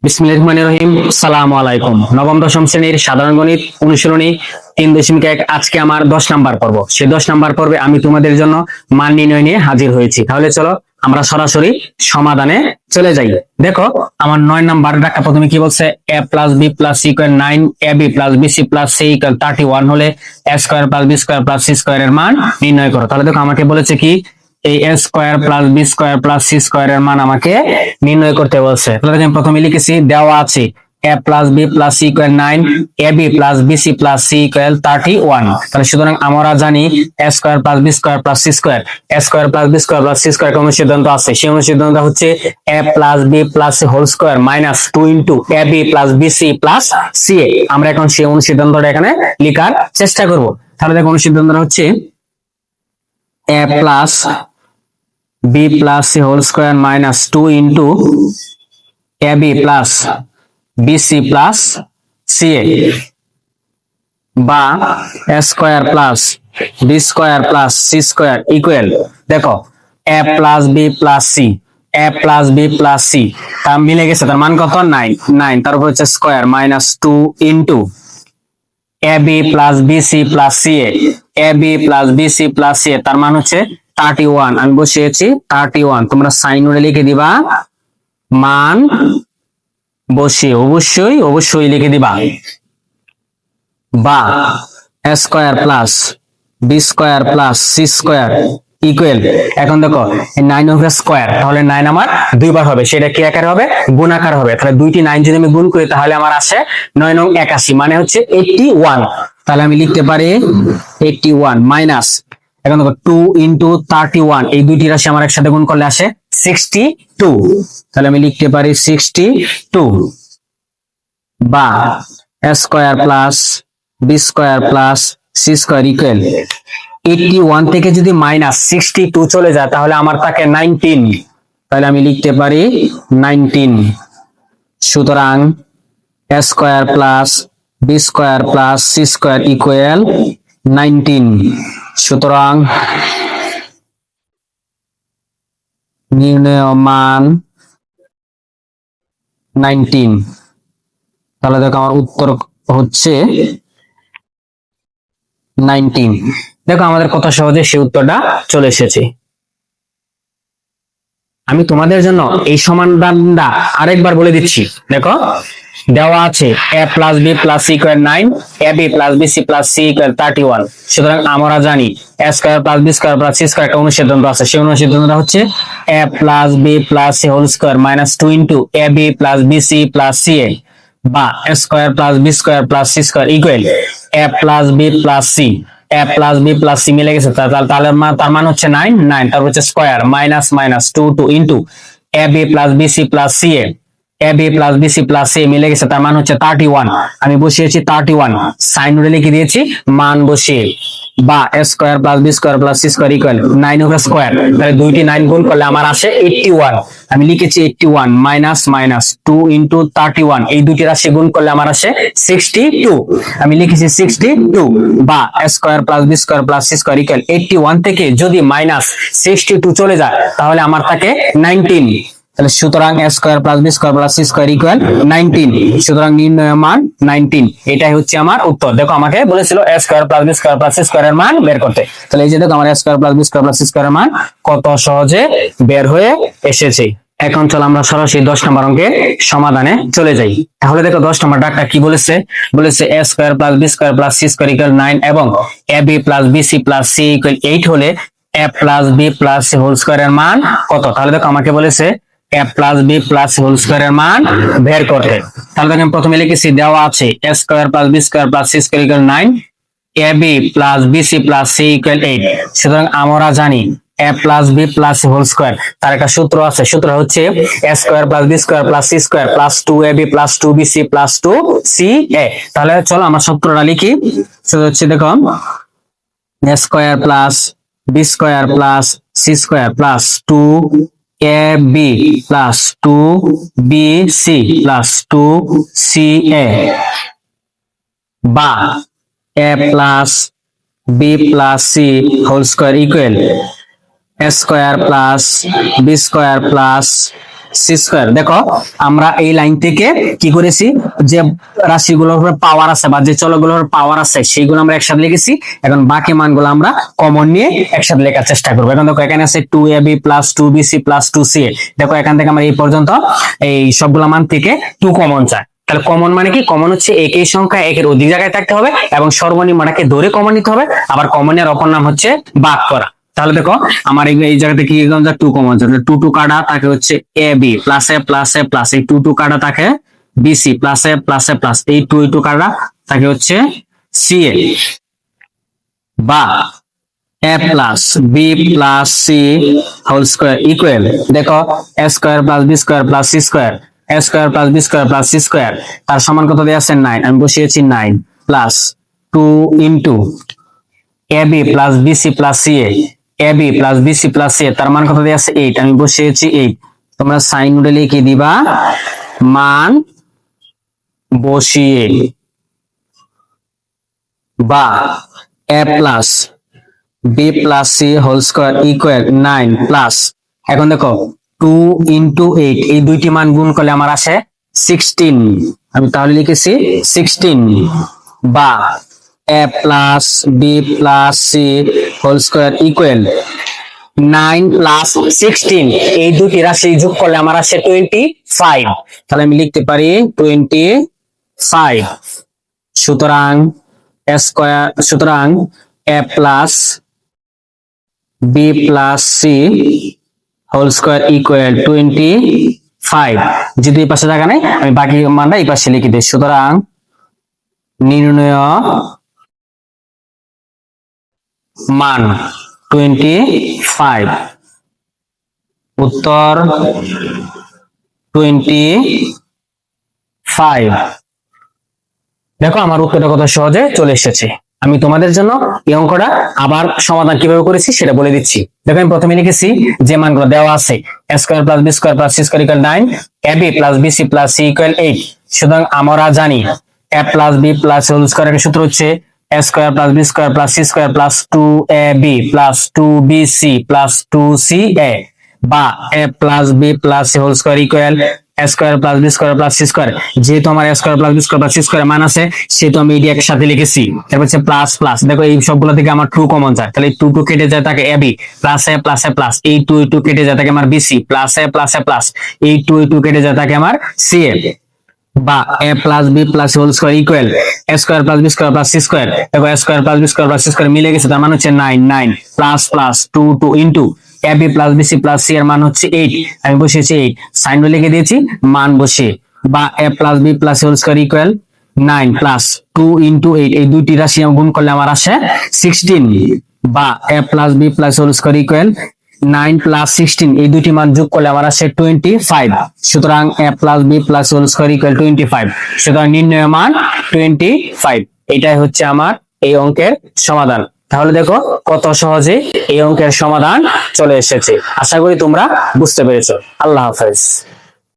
বিসমিল্লাহির রহমানির রহিম। আসসালামু আলাইকুম। নবম দশম শ্রেণীর সাধারণ গণিত অনুশীলনী 3.1 আজকে আমার 10 নাম্বার পর্ব। সেই 10 নাম্বার পর্বে আমি তোমাদের জন্য মান নির্ণয় নিয়ে হাজির হয়েছি। তাহলে চলো আমরা সরাসরি সমাধানে চলে যাই। দেখো আমার 9 নাম্বার ডাকা প্রথমে কি বলছে, a plus b plus c equal 9, ab plus bc plus c equal 31 হলে a square plus b square plus c square এর মান নির্ণয় করো। তাহলে দেখো আমাকে বলেছে কি এই a square plus b square plus c square এর মান আমাকে নির্ণয় করতে বলছে। তাহলে আমি প্রথমে লিখেছি দেওয়া আছে a plus b plus c equal 9, ab plus bc plus c equal 31। তাহলে সুতরাং আমরা জানি a square plus b square plus c square, a square plus b square plus c square কোন সিদ্ধান্ত আছে, সেই অনুসিদ্ধান্ত হচ্ছে a plus b plus c whole square minus 2 into ab plus bc plus ca। আমরা এখন সেই অনুসিদ্ধান্তটা এখানে লেখার চেষ্টা করব। তাহলে দেখো অনুসিদ্ধান্তটা হচ্ছে a plus b plus c whole square minus 2 into ab plus bc plus ca বা a square plus b square plus c square equal, দেখো a plus b plus c, a plus b plus c তা মিলে গেছে, তার মান কত 9, তারপর হচ্ছে square minus 2 into ab plus bc plus ca, ab plus bc plus ca তার মান হচ্ছে 31। আমি বসিয়েছি 31, তোমরা সাইন করে লিখে দিবা, মান বসিয়ে অবশ্যই লিখে দিবা, বা a square plus b square plus c square equal. এখন দেখো 9 হবে স্কয়ার, তাহলে 9 আমার দুইবার হবে, সেটা কি আকারে হবে, গুণ আকারে হবে। তাহলে দুইটি 9 যদি আমি গুণ করি তাহলে আমার আসে 9 নং 81, মানে হচ্ছে 81। তাহলে আমি লিখতে পারি 81 মাইনাস, এখন দেখো 2 ইনটু 31, এই দুইটি রাশি আমার একসাথে গুণ করলে আসে 62। তাহলে আমি লিখতে পারি 62 বা a square plus b square plus c square equal 81 থেকে যদি মাইনাস 62 চলে যায় তাহলে আমার থাকে 19। তাহলে আমি লিখতে পারি 19। সুতরাং a square plus b square plus c square equal 19। সুতরাং নির্ণয় মান 19। তাহলে দেখো আমার উত্তর হচ্ছে 19। দেখো আমাদের কত সহজে সেই উত্তরটা চলে এসেছে। আমি তোমাদের জন্য এই সমাধানটা আরেকবার বলে দিচ্ছি। দেখো দেওয়া আছে a plus b plus c equal 9, ab plus bc plus c equal 31। সুতরাং আমরা জানি a square plus b square plus c square একটা অনুসিদ্ধান্ত আছে, সেই অনুসিদ্ধান্তটা হচ্ছে a plus b plus c whole square minus 2 into ab plus bc plus ca বা a square plus b square plus c square equal a plus b plus c, a plus b plus c মিলে গেছে, তার মান হচ্ছে 9, তারপর হচ্ছে square minus minus 2 into ab plus bc plus ca, ab plus bc plus c মিলে গেছে, তার মান হচ্ছে 31। আমি বসিয়েছি 31, সাইন রুলে লিখে দিয়েছি, মান বসিয়ে বা a square plus b square plus c square equal 9 হবে স্কয়ার, তাহলে দুইটি 9 গুণ করলে আমার আসে 81। আমি লিখেছি 81 মাইনাস মাইনাস 2 ইনটু 31, এই দুটি রাশি গুণ করলে আমার আসে 62। আমি লিখেছি 62 বা a square plus b square plus c square equal 81 থেকে যদি মাইনাস 62 চলে যায় তাহলে আমার থাকে 19। তাহলে সুতরাং a square plus b square plus c square equal 19। সুতরাং নির্ণয় মান 19, এটাই হচ্ছে আমার উত্তর। দেখো আমাকে বলেছিল a square plus b square plus c square এর মান বের করতে, তাহলে এই যে দেখো আমার a square plus b square plus c square এর মান কত সহজে বের হয়ে এসেছে। এখন চল আমরা সরাসরি 10 নম্বর অঙ্কের সমাধানে চলে যাই। তাহলে দেখো 10 নম্বর ডাকটা কি বলেছে, a square plus b square plus c square equal 9 এবং ab plus bc plus c equal 8 হলে a plus b plus c whole square এর মান কত। তাহলে দেখো আমাকে বলেছে a plus b plus whole square এর মান বের করতে। তাহলে দেখো আমি প্রথমে লিখেছি দেওয়া আছে a square plus b square plus c square equal 9, ab plus bc plus c equal 8। সুতরাং আমরা জানি a plus b plus whole square, তার একটা সূত্র আছে, সূত্র হচ্ছে a square plus b square plus c square plus 2ab plus 2bc plus 2ca। তাহলে চলো আমরা সূত্রটা লিখি। সেটা হচ্ছে দেখো a square plus b square plus c square plus 2ab plus 2bc plus 2ca বা a plus b plus c whole square equal a square plus b square plus c square. দেখো আমরা এই লাইন থেকে কি করেছি, যে রাশিগুলোর উপর পাওয়ার আছে বা যে চলকগুলোর পাওয়ার আছে সেইগুলো আমরা একসাথে লিখেছি। এখন বাকি মানগুলো আমরা কমন নিয়ে একসাথে লেখার চেষ্টা করবো। এখন দেখো এখানে আছে 2ab plus 2bc plus 2ca। দেখো এখান থেকে আমরা এই পর্যন্ত এই সবগুলো মান থেকে 2 কমন চাই। তাহলে কমন মানে কি, কমন হচ্ছে একই সংখ্যা একের অধিক জায়গায় থাকতে হবে এবং সর্বনিম্নটাকে ধরে কমন নিতে হবে। আবার কমনের অপর নাম হচ্ছে ভাগ করা। তাহলে দেখো আমার এই জায়গাতে কি 2 কমন আছে, 2 কাটা তাকে হচ্ছে a b plus a plus a plus, এই 2 কাটা তাকে b c plus a plus a plus, এই 2 কাটা তাকে হচ্ছে সি এ, বা a plus b plus c whole square equal, দেখো a square plus b square plus c square, a square plus b square plus c square, তার সমান কত দেওয়া আছে 9, আমি বসিয়েছি 9 plus 2 into a b plus BC plus c a, a b plus BC plus c a, তার মান কত দেওয়া আছে 8, আমি বসিয়েছি 8। তোমরা সাইন নোটে লিখে দিবা মান বসিয়ে, বা a plus b plus c whole square equal 9 plus, এখন দেখো 2 ইন্টু 8, এই দুইটি মান গুণ করলে আমার আসে 16, আমি তাহলে লিখেছি 16, বা a plus b plus c whole square equal 9 plus 16, এই দুটি রাশি যোগ করলে আমার আসে 25। তাহলে আমি লিখতে পারি 25। সুতরাং a plus b plus c whole square equal 25। যেহেতু এই পাশে জায়গা নেই, আমি বাকি মানটা এই পাশে লিখে দিই। সুতরাং নির্ণয় মান 25, উত্তর 25। দেখো আমার উত্তরটা কত সহজে চলে এসেছে। আমি তোমাদের জন্য এই অঙ্কটা আবার সমাধান কিভাবে করেছি সেটা বলে দিচ্ছি। দেখো আমি প্রথমে লিখেছি যে মানগুলো দেওয়া আছে, a square plus b square plus c square equal 9, ab plus BC plus c equal 8। সুতরাং আমরা জানি a plus b plus whole স্কয়ারের সূত্র হচ্ছে a square plus b square plus c square plus 2ab plus 2bc plus 2ca, বা a plus b plus c whole square equal a square plus b square plus c square. যেহেতু আমার a square plus b square plus c square মান আছে, সেহেতু আমি এটি একসাথে লিখেছি। তারপর হচ্ছে প্লাস প্লাস, দেখো এই সবগুলো থেকে আমার 2 কমন যায়, তাহলে 2 কেটে যায় তাকে ab plus a plus a plus, এই 2 কেটে যায় তাকে আমার bc plus a plus a plus, এই 2 কেটে যায় তাকে আমার ca, বা a plus b plus whole square equal a square plus b square plus c square. দেখো a square plus b square plus c square মিলে গেছে, তার মানে হচ্ছে 9 plus plus 2 into ab plus BC plus c এর মান হচ্ছে 8, আমি বসিয়েছি 8, সাইন লিখে দিয়েছি মান বসিয়ে, বা a plus b plus whole square equal 9 plus 2 into 8, এই দুইটি রাশি গুণ করলে আমার আসে 16, বা a plus b plus whole square equal 9 plus 16, এই দুটি মান যোগ করলে আমার আসে 25। সুতরাং a plus b plus whole square equal 25। সুতরাং নির্ণয় মান 25। এটাই হচ্ছে আমার এই অঙ্কের সমাধান। তাহলে দেখো কত সহজে এই অঙ্কের সমাধান চলে এসেছে। আশা করি তোমরা বুঝতে পেরেছো। আল্লাহ হাফেজ।